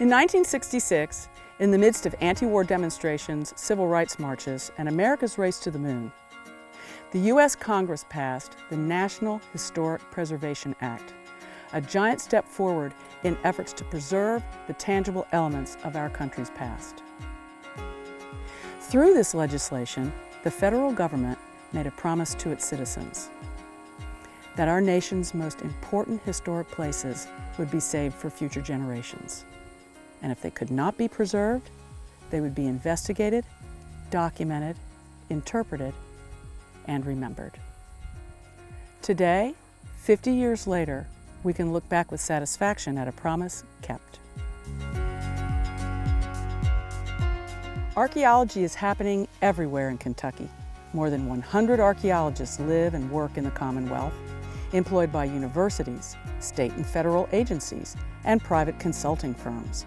In 1966, in the midst of anti-war demonstrations, civil rights marches, and America's race to the moon, the U.S. Congress passed the National Historic Preservation Act, a giant step forward in efforts to preserve the tangible elements of our country's past. Through this legislation, the federal government made a promise to its citizens that our nation's most important historic places would be saved for future generations. And if they could not be preserved, they would be investigated, documented, interpreted, and remembered. Today, 50 years later, we can look back with satisfaction at a promise kept. Archaeology is happening everywhere in Kentucky. More than 100 archaeologists live and work in the Commonwealth, employed by universities, state and federal agencies, and private consulting firms.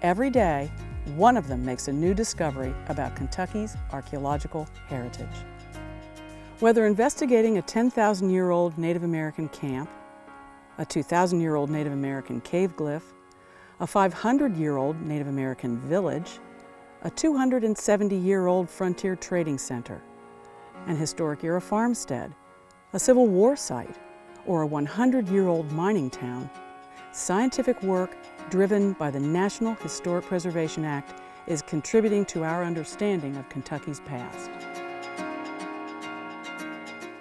Every day, one of them makes a new discovery about Kentucky's archaeological heritage. Whether investigating a 10,000-year-old Native American camp, a 2,000-year-old Native American cave glyph, a 500-year-old Native American village, a 270-year-old frontier trading center, an historic-era farmstead, a Civil War site, or a 100-year-old mining town, scientific work driven by the National Historic Preservation Act is contributing to our understanding of Kentucky's past.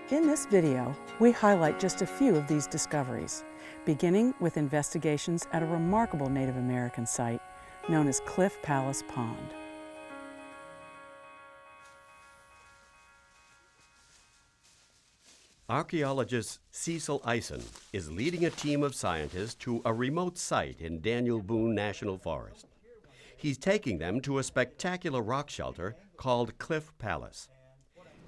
In this video, we highlight just a few of these discoveries, beginning with investigations at a remarkable Native American site known as Cliff Palace Pond. Archaeologist Cecil Eisen is leading a team of scientists to a remote site in Daniel Boone National Forest. He's taking them to a spectacular rock shelter called Cliff Palace.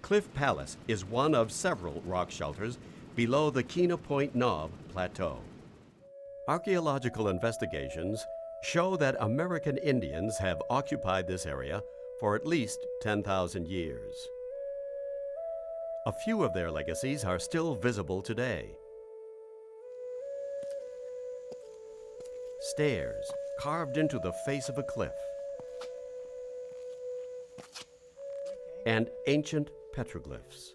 Cliff Palace is one of several rock shelters below the Kena Point Knob Plateau. Archaeological investigations show that American Indians have occupied this area for at least 10,000 years. A few of their legacies are still visible today. Stairs carved into the face of a cliff, and ancient petroglyphs.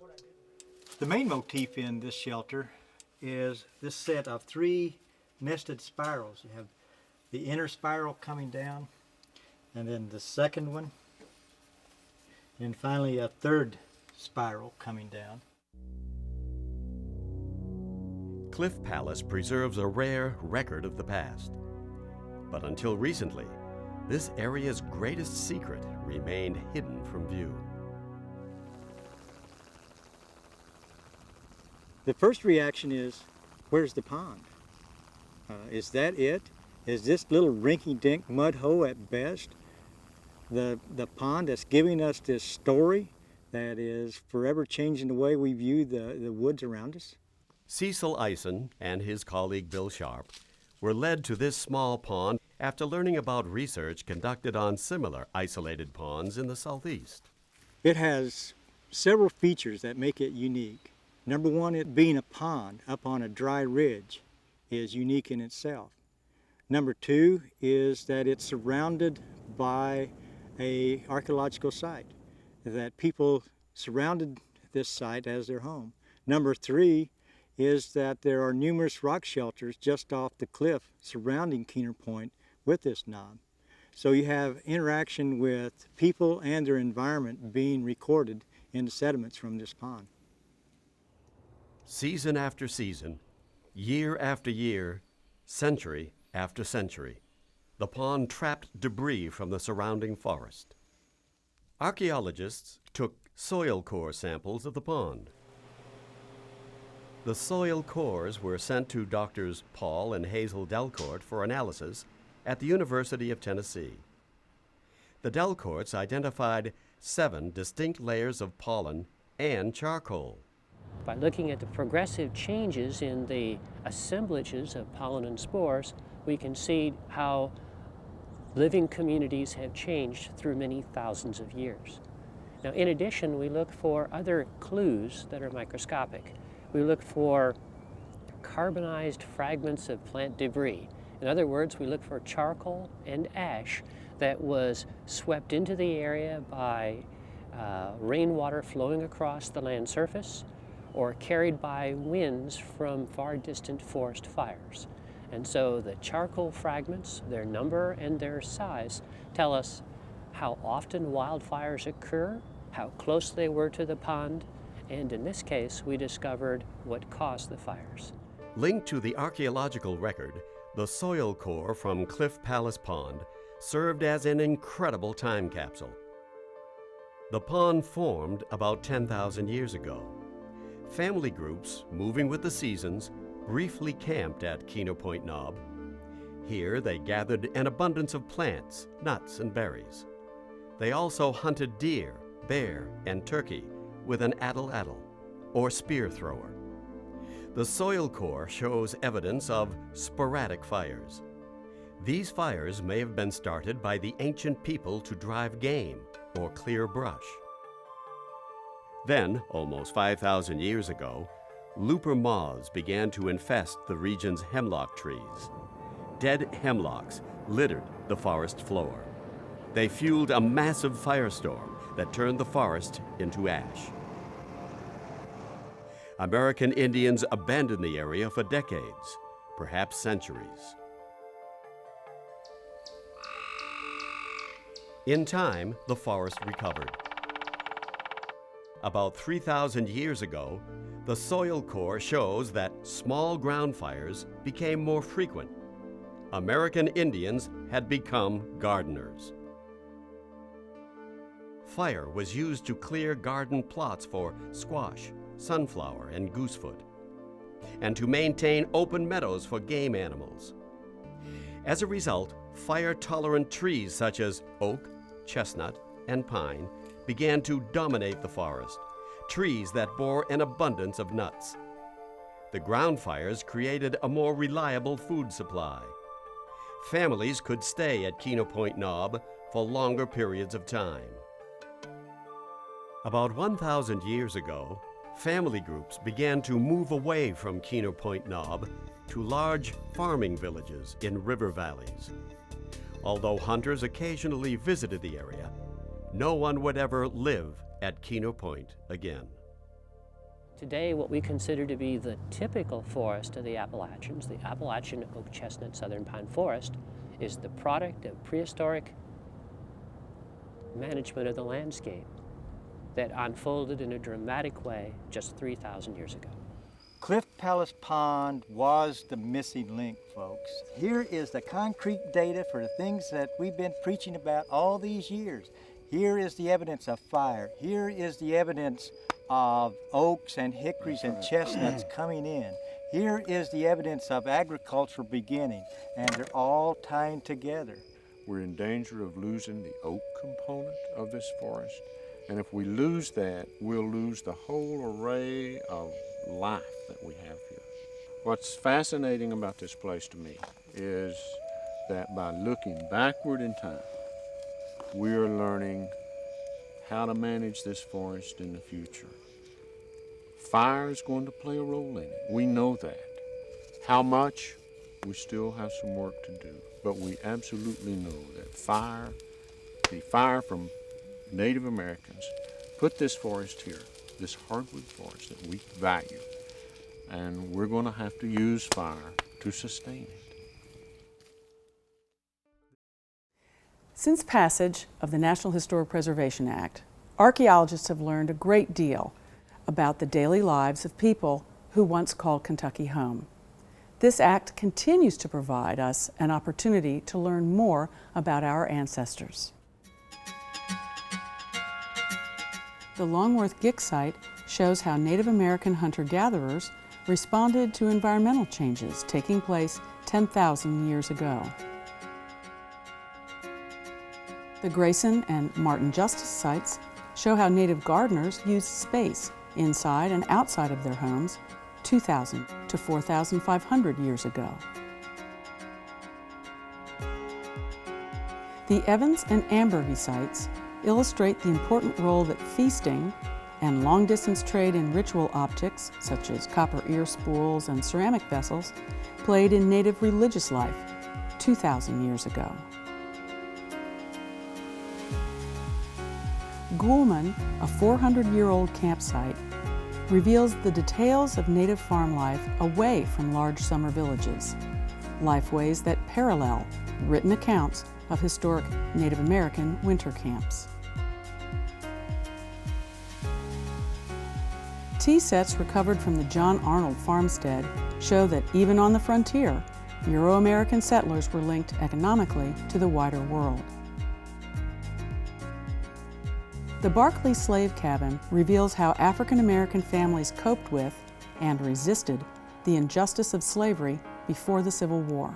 The main motif in this shelter is this set of 3 nested spirals. You have the inner spiral coming down, and then the second one, and finally a third spiral coming down. Cliff Palace preserves a rare record of the past. But until recently, this area's greatest secret remained hidden from view. The first reaction is, where's the pond? Is that it? Is this little rinky-dink mud hole at best the pond that's giving us this story that is forever changing the way we view the woods around us? Cecil Eisen and his colleague Bill Sharp were led to this small pond after learning about research conducted on similar isolated ponds in the southeast. It has several features that make it unique. Number one, it being a pond up on a dry ridge is unique in itself. Number two is that it's surrounded by an archaeological site, that people surrounded this site as their home. Number three is that there are numerous rock shelters just off the cliff surrounding Kena Point with this knob. So you have interaction with people and their environment being recorded in the sediments from this pond. Season after season, year after year, century after century, the pond trapped debris from the surrounding forest. Archaeologists took soil core samples of the pond. The soil cores were sent to Doctors Paul and Hazel Delcourt for analysis at the University of Tennessee. The Delcourts identified 7 distinct layers of pollen and charcoal. By looking at the progressive changes in the assemblages of pollen and spores, we can see how living communities have changed through many thousands of years. Now, in addition, we look for other clues that are microscopic. We look for carbonized fragments of plant debris, In other words, we look for charcoal and ash that was swept into the area by rainwater flowing across the land surface or carried by winds from far distant forest fires. And so the charcoal fragments, their number and their size, tell us how often wildfires occur, how close they were to the pond, and in this case, we discovered what caused the fires. Linked to the archaeological record, the soil core from Cliff Palace Pond served as an incredible time capsule. The pond formed about 10,000 years ago. Family groups, moving with the seasons, briefly camped at Keno Point Knob. Here they gathered an abundance of plants, nuts, and berries. They also hunted deer, bear, and turkey with an addle-addle, or spear thrower. The soil core shows evidence of sporadic fires. These fires may have been started by the ancient people to drive game or clear brush. Then, almost 5,000 years ago, looper moths began to infest the region's hemlock trees. Dead hemlocks littered the forest floor. They fueled a massive firestorm that turned the forest into ash. American Indians abandoned the area for decades, perhaps centuries. In time, the forest recovered. About 3,000 years ago, the soil core shows that small ground fires became more frequent. American Indians had become gardeners. Fire was used to clear garden plots for squash, sunflower, and goosefoot, and to maintain open meadows for game animals. As a result, fire-tolerant trees such as oak, chestnut, and pine began to dominate the forest, trees that bore an abundance of nuts. The ground fires created a more reliable food supply. Families could stay at Keno Point Knob for longer periods of time. About 1,000 years ago, family groups began to move away from Keno Point Knob to large farming villages in river valleys. Although hunters occasionally visited the area, no one would ever live at Keno Point again. Today, what we consider to be the typical forest of the Appalachians, the Appalachian oak chestnut southern pine forest, is the product of prehistoric management of the landscape that unfolded in a dramatic way just 3,000 years ago. Cliff Palace Pond was the missing link, folks. Here is the concrete data for the things that we've been preaching about all these years. Here is the evidence of fire. Here is the evidence of oaks and hickories and chestnuts coming in. Here is the evidence of agriculture beginning, and they're all tying together. We're in danger of losing the oak component of this forest, and if we lose that, we'll lose the whole array of life that we have here. What's fascinating about this place to me is that by looking backward in time, we're learning how to manage this forest in the future. Fire is going to play a role in it. We know that. How much? We still have some work to do, but we absolutely know that the fire from Native Americans put this forest here, this hardwood forest that we value, and we're going to have to use fire to sustain it. Since passage of the National Historic Preservation Act, archaeologists have learned a great deal about the daily lives of people who once called Kentucky home. This act continues to provide us an opportunity to learn more about our ancestors. The Longworth Gick site shows how Native American hunter-gatherers responded to environmental changes taking place 10,000 years ago. The Grayson and Martin Justice sites show how native gardeners used space inside and outside of their homes 2,000 to 4,500 years ago. The Evans and Amberby sites illustrate the important role that feasting and long-distance trade in ritual objects, such as copper ear spools and ceramic vessels, played in native religious life 2,000 years ago. Gulman, a 400-year-old campsite, reveals the details of native farm life away from large summer villages, lifeways that parallel written accounts of historic Native American winter camps. Tea sets recovered from the John Arnold farmstead show that even on the frontier, Euro-American settlers were linked economically to the wider world. The Barclay slave cabin reveals how African American families coped with and resisted the injustice of slavery before the Civil War.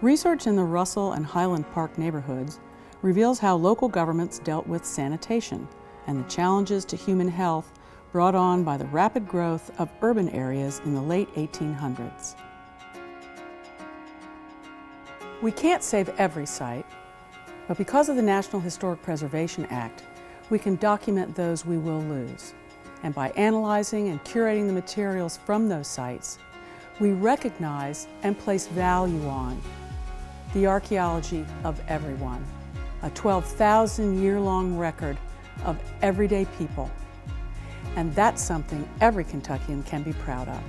Research in the Russell and Highland Park neighborhoods reveals how local governments dealt with sanitation and the challenges to human health brought on by the rapid growth of urban areas in the late 1800s. We can't save every site, but because of the National Historic Preservation Act, we can document those we will lose. And by analyzing and curating the materials from those sites, we recognize and place value on the archaeology of everyone, a 12,000-year-long record of everyday people. And that's something every Kentuckian can be proud of.